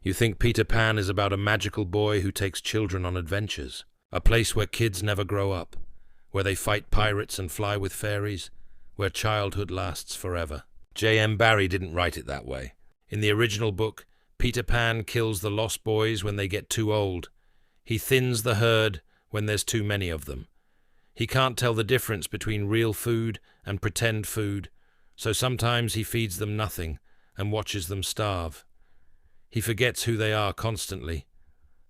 You think Peter Pan is about a magical boy who takes children on adventures, a place where kids never grow up, where they fight pirates and fly with fairies, where childhood lasts forever. J.M. Barrie didn't write it that way. In the original book, Peter Pan kills the lost boys when they get too old. He thins the herd when there's too many of them. He can't tell the difference between real food and pretend food, so sometimes he feeds them nothing and watches them starve. He forgets who they are constantly,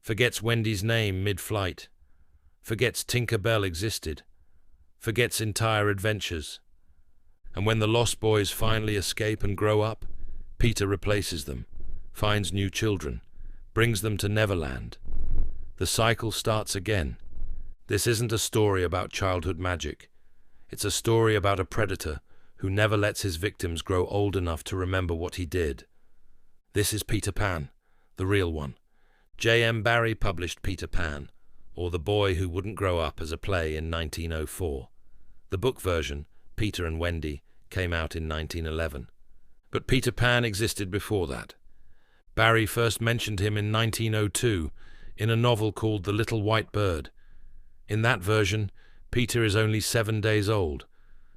forgets Wendy's name mid-flight, forgets Tinker Bell existed, forgets entire adventures. And when the lost boys finally escape and grow up, Peter replaces them, finds new children, brings them to Neverland. The cycle starts again. This isn't a story about childhood magic. It's a story about a predator who never lets his victims grow old enough to remember what he did. This is Peter Pan, the real one. J.M. Barrie published Peter Pan, or The Boy Who Wouldn't Grow Up, as a play in 1904. The book version, Peter and Wendy, came out in 1911. But Peter Pan existed before that. Barrie first mentioned him in 1902 in a novel called The Little White Bird. In that version, Peter is only 7 days old,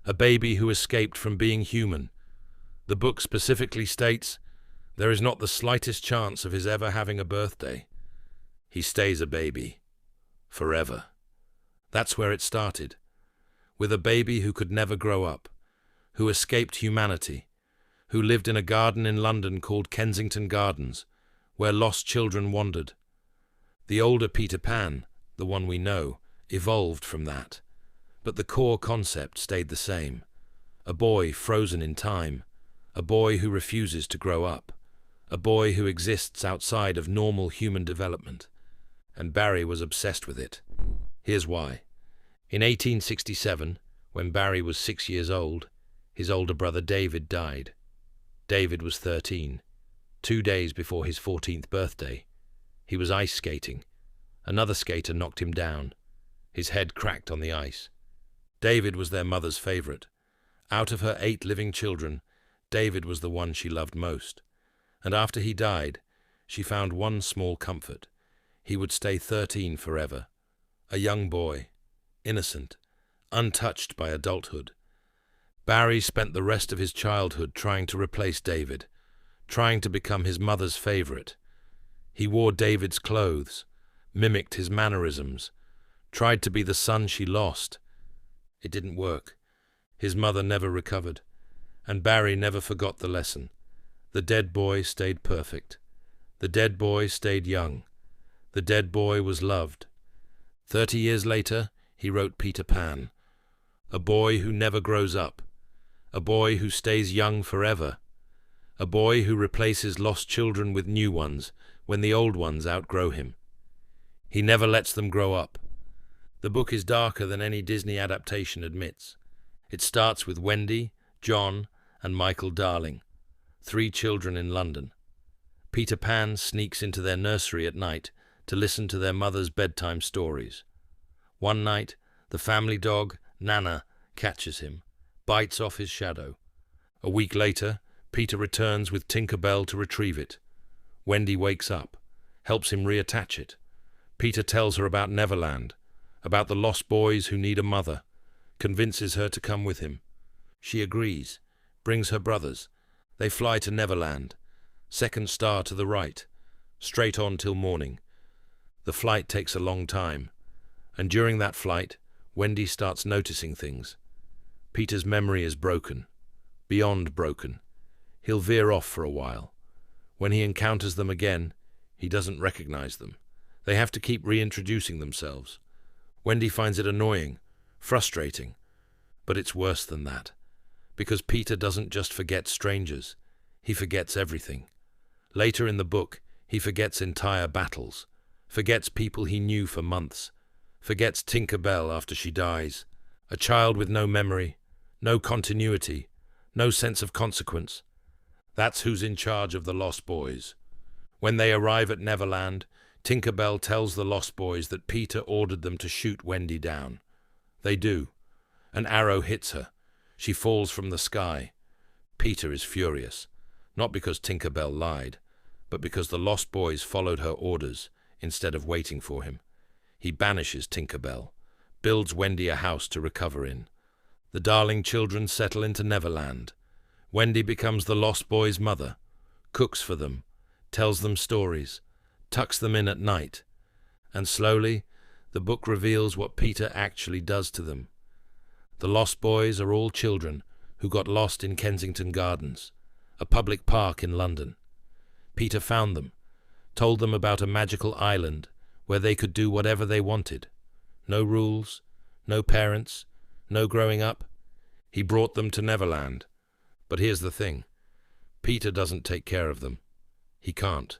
a baby who escaped from being human. The book specifically states, there is not the slightest chance of his ever having a birthday. He stays a baby. Forever. That's where it started. With a baby who could never grow up, who escaped humanity, who lived in a garden in London called Kensington Gardens, where lost children wandered. The older Peter Pan, the one we know, evolved from that. But the core concept stayed the same. A boy frozen in time. A boy who refuses to grow up. A boy who exists outside of normal human development. And Barrie was obsessed with it. Here's why. In 1867, when Barrie was 6 years old, his older brother David died. David was 13, 2 days before his 14th birthday. He was ice skating. Another skater knocked him down. His head cracked on the ice. David was their mother's favorite. Out of her 8 living children, David was the one she loved most. And after he died, she found one small comfort. He would stay 13 forever. A young boy, innocent, untouched by adulthood. Barrie spent the rest of his childhood trying to replace David, trying to become his mother's favorite. He wore David's clothes, mimicked his mannerisms, tried to be the son she lost. It didn't work. His mother never recovered, and Barrie never forgot the lesson. The dead boy stayed perfect. The dead boy stayed young. The dead boy was loved. 30 years later, he wrote Peter Pan. A boy who never grows up. A boy who stays young forever. A boy who replaces lost children with new ones when the old ones outgrow him. He never lets them grow up. The book is darker than any Disney adaptation admits. It starts with Wendy, John, and Michael Darling, 3 children in London. Peter Pan sneaks into their nursery at night to listen to their mother's bedtime stories. One night, the family dog, Nana, catches him, bites off his shadow. A week later, Peter returns with Tinker Bell to retrieve it. Wendy wakes up, helps him reattach it. Peter tells her about Neverland, about the lost boys who need a mother, convinces her to come with him. She agrees, brings her brothers. They fly to Neverland, second star to the right, straight on till morning. The flight takes a long time, and during that flight, Wendy starts noticing things. Peter's memory is broken, beyond broken. He'll veer off for a while. When he encounters them again, he doesn't recognize them. They have to keep reintroducing themselves. Wendy finds it annoying, frustrating, but it's worse than that. Because Peter doesn't just forget strangers, he forgets everything. Later in the book, he forgets entire battles, forgets people he knew for months, forgets Tinker Bell after she dies. A child with no memory, no continuity, no sense of consequence. That's who's in charge of the Lost Boys. When they arrive at Neverland, Tinker Bell tells the Lost Boys that Peter ordered them to shoot Wendy down. They do. An arrow hits her. She falls from the sky. Peter is furious, not because Tinker Bell lied, but because the lost boys followed her orders instead of waiting for him. He banishes Tinker Bell, builds Wendy a house to recover in. The darling children settle into Neverland. Wendy becomes the lost boys' mother, cooks for them, tells them stories, tucks them in at night, and slowly the book reveals what Peter actually does to them. The lost boys are all children who got lost in Kensington Gardens, a public park in London. Peter found them, told them about a magical island where they could do whatever they wanted. No rules, no parents, no growing up. He brought them to Neverland. But here's the thing. Peter doesn't take care of them. He can't.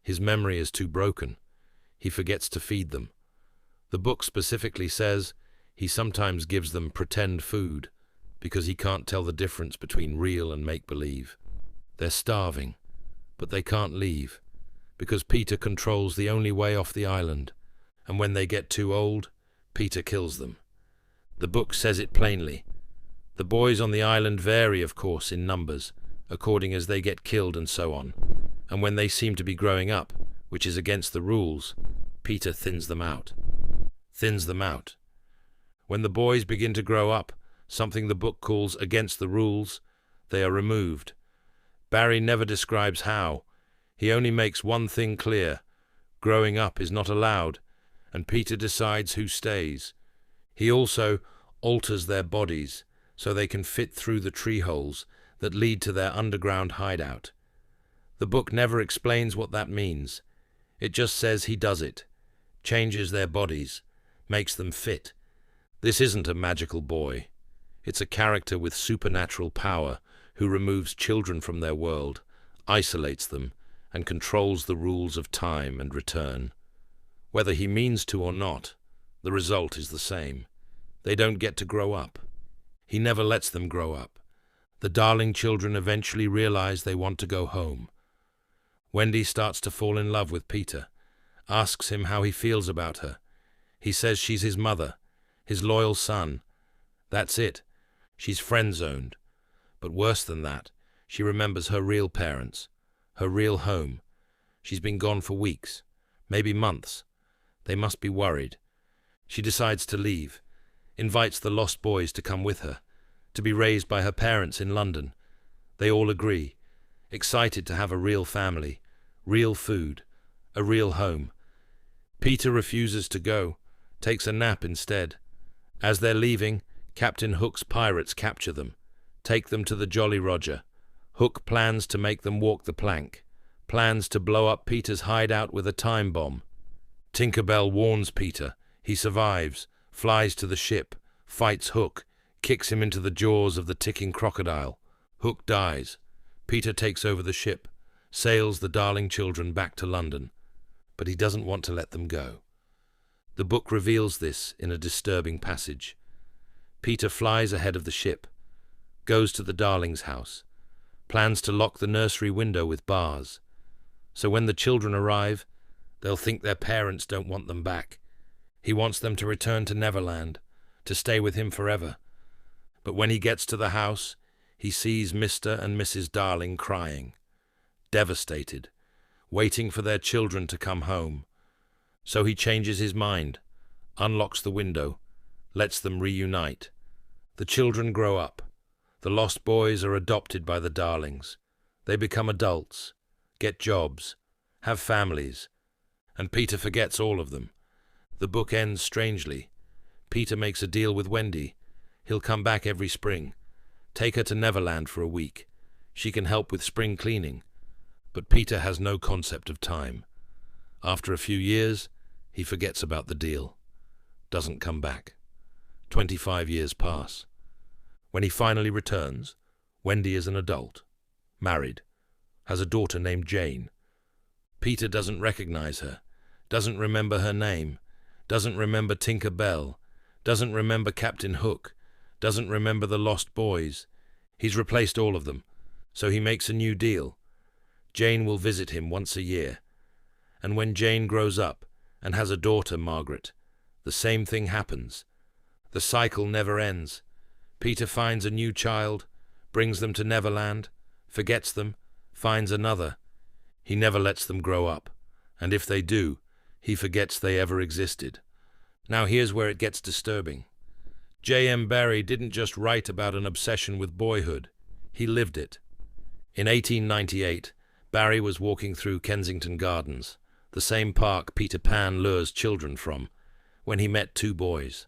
His memory is too broken. He forgets to feed them. The book specifically says he sometimes gives them pretend food because he can't tell the difference between real and make-believe. They're starving, but they can't leave because Peter controls the only way off the island, and when they get too old, Peter kills them. The book says it plainly. The boys on the island vary, of course, in numbers, according as they get killed and so on, and when they seem to be growing up, which is against the rules, Peter thins them out. When the boys begin to grow up, something the book calls against the rules, they are removed. Barrie never describes how. He only makes one thing clear. Growing up is not allowed, and Peter decides who stays. He also alters their bodies so they can fit through the tree holes that lead to their underground hideout. The book never explains what that means. It just says he does it, changes their bodies, makes them fit. This isn't a magical boy. It's a character with supernatural power who removes children from their world, isolates them, and controls the rules of time and return. Whether he means to or not, the result is the same. They don't get to grow up. He never lets them grow up. The darling children eventually realize they want to go home. Wendy starts to fall in love with Peter, asks him how he feels about her. He says she's his mother, his loyal son. That's it. She's friend-zoned. But worse than that, she remembers her real parents, her real home. She's been gone for weeks, maybe months. They must be worried. She decides to leave, invites the lost boys to come with her, to be raised by her parents in London. They all agree, excited to have a real family, real food, a real home. Peter refuses to go, takes a nap instead. As they're leaving, Captain Hook's pirates capture them, take them to the Jolly Roger. Hook plans to make them walk the plank, plans to blow up Peter's hideout with a time bomb. Tinker Bell warns Peter. He survives, flies to the ship, fights Hook, kicks him into the jaws of the ticking crocodile. Hook dies. Peter takes over the ship, sails the darling children back to London, but he doesn't want to let them go. The book reveals this in a disturbing passage. Peter flies ahead of the ship, goes to the darling's house, plans to lock the nursery window with bars. So when the children arrive, they'll think their parents don't want them back. He wants them to return to Neverland, to stay with him forever. But when he gets to the house, he sees Mr. and Mrs. Darling crying, devastated, waiting for their children to come home. So he changes his mind, unlocks the window, lets them reunite. The children grow up. The lost boys are adopted by the Darlings. They become adults, get jobs, have families, and Peter forgets all of them. The book ends strangely. Peter makes a deal with Wendy. He'll come back every spring, take her to Neverland for a week. She can help with spring cleaning. But Peter has no concept of time. After a few years, he forgets about the deal, doesn't come back. 25 years pass. When he finally returns, Wendy is an adult, married, has a daughter named Jane. Peter doesn't recognize her, doesn't remember her name, doesn't remember Tinker Bell, doesn't remember Captain Hook, doesn't remember the lost boys. He's replaced all of them, so he makes a new deal. Jane will visit him once a year. And when Jane grows up and has a daughter, Margaret, the same thing happens. The cycle never ends. Peter finds a new child, brings them to Neverland, forgets them, finds another. He never lets them grow up, and if they do, he forgets they ever existed. Now here's where it gets disturbing. J.M. Barrie didn't just write about an obsession with boyhood, he lived it. In 1898, Barrie was walking through Kensington Gardens, the same park Peter Pan lures children from, when he met two boys,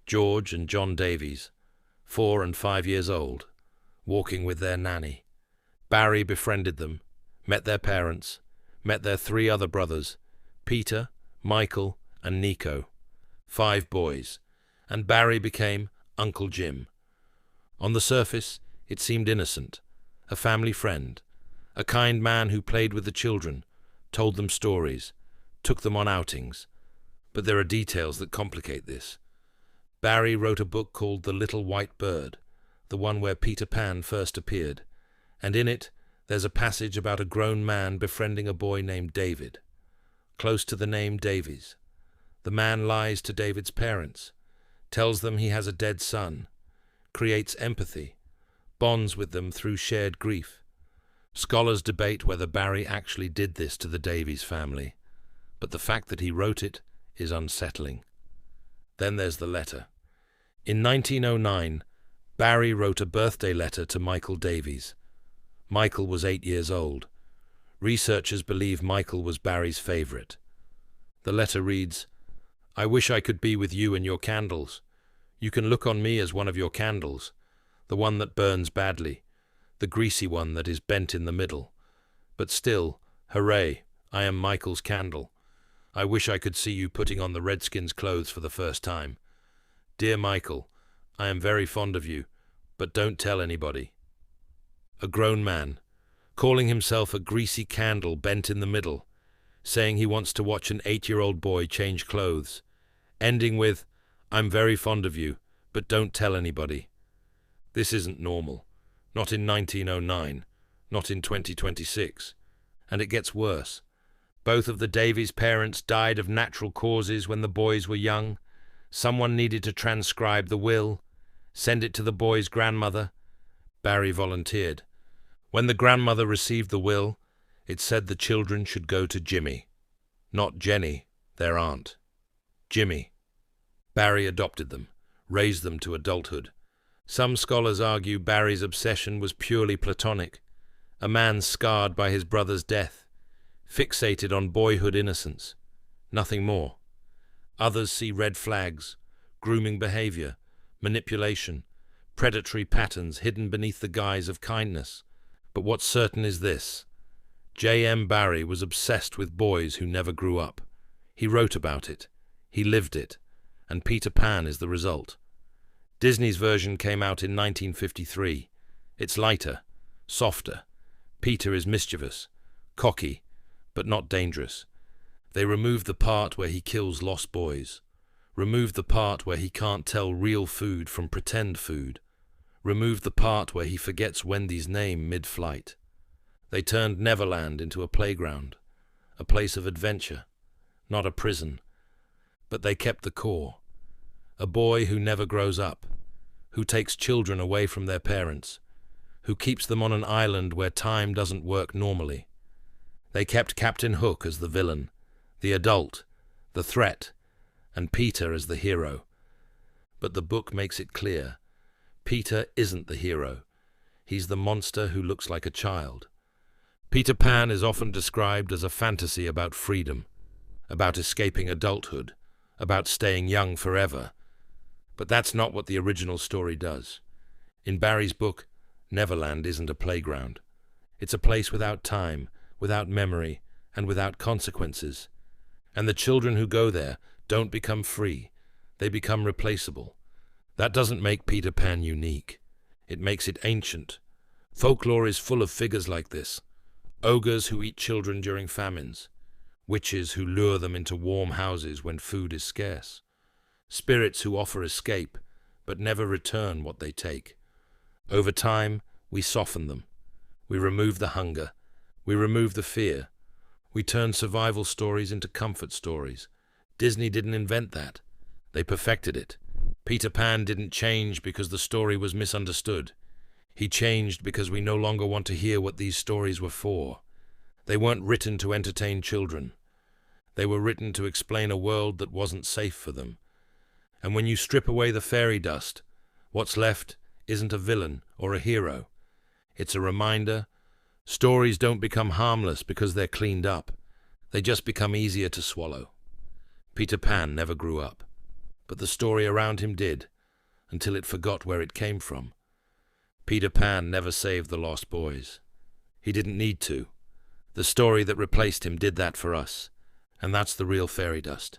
George and John Davies, 4 and 5 years old, walking with their nanny. Barrie befriended them, met their parents, met their 3 other brothers, Peter, Michael, and Nico. 5 boys, and Barrie became Uncle Jim. On the surface, it seemed innocent, a family friend, a kind man who played with the children, told them stories, took them on outings. But there are details that complicate this. Barrie wrote a book called The Little White Bird, the one where Peter Pan first appeared, and in it there's a passage about a grown man befriending a boy named David. Close to the name Davies, the man lies to David's parents, tells them he has a dead son, creates empathy, bonds with them through shared grief. Scholars debate whether Barrie actually did this to the Davies family, but the fact that he wrote it is unsettling. Then there's the letter. In 1909, Barrie wrote a birthday letter to Michael Davies. Michael was 8 years old. Researchers believe Michael was Barrie's favorite. The letter reads, "I wish I could be with you and your candles. You can look on me as one of your candles, the one that burns badly, the greasy one that is bent in the middle. But still, hooray, I am Michael's candle. I wish I could see you putting on the Redskins' clothes for the first time. Dear Michael, I am very fond of you, but don't tell anybody." A grown man, calling himself a greasy candle bent in the middle, saying he wants to watch an 8-year-old boy change clothes, ending with, "I'm very fond of you, but don't tell anybody." This isn't normal. Not in 1909, not in 2026. And it gets worse. Both of the Davies parents died of natural causes when the boys were young. Someone needed to transcribe the will, send it to the boy's grandmother. Barrie volunteered. When the grandmother received the will, it said the children should go to Jimmy. Not Jenny, their aunt. Jimmy. Barrie adopted them, raised them to adulthood. Some scholars argue Barrie's obsession was purely platonic, a man scarred by his brother's death, fixated on boyhood innocence, nothing more. Others see red flags, grooming behavior, manipulation, predatory patterns hidden beneath the guise of kindness. But what's certain is this. J.M. Barrie was obsessed with boys who never grew up. He wrote about it, he lived it, and Peter Pan is the result. Disney's version came out in 1953. It's lighter, softer. Peter is mischievous, cocky, but not dangerous. They removed the part where he kills lost boys, removed the part where he can't tell real food from pretend food, removed the part where he forgets Wendy's name mid-flight. They turned Neverland into a playground, a place of adventure, not a prison. But they kept the core. A boy who never grows up, who takes children away from their parents, who keeps them on an island where time doesn't work normally. They kept Captain Hook as the villain, the adult, the threat, and Peter as the hero. But the book makes it clear, Peter isn't the hero. He's the monster who looks like a child. Peter Pan is often described as a fantasy about freedom, about escaping adulthood, about staying young forever. But that's not what the original story does. In Barrie's book, Neverland isn't a playground. It's a place without time, without memory, and without consequences. And the children who go there don't become free. They become replaceable. That doesn't make Peter Pan unique. It makes it ancient. Folklore is full of figures like this. Ogres who eat children during famines. Witches who lure them into warm houses when food is scarce. Spirits who offer escape, but never return what they take. Over time, we soften them. We remove the hunger. We remove the fear. We turn survival stories into comfort stories. Disney didn't invent that. They perfected it. Peter Pan didn't change because the story was misunderstood. He changed because we no longer want to hear what these stories were for. They weren't written to entertain children. They were written to explain a world that wasn't safe for them. And when you strip away the fairy dust, what's left isn't a villain or a hero. It's a reminder. Stories don't become harmless because they're cleaned up. They just become easier to swallow. Peter Pan never grew up, but the story around him did, until it forgot where it came from. Peter Pan never saved the lost boys. He didn't need to. The story that replaced him did that for us, and that's the real fairy dust.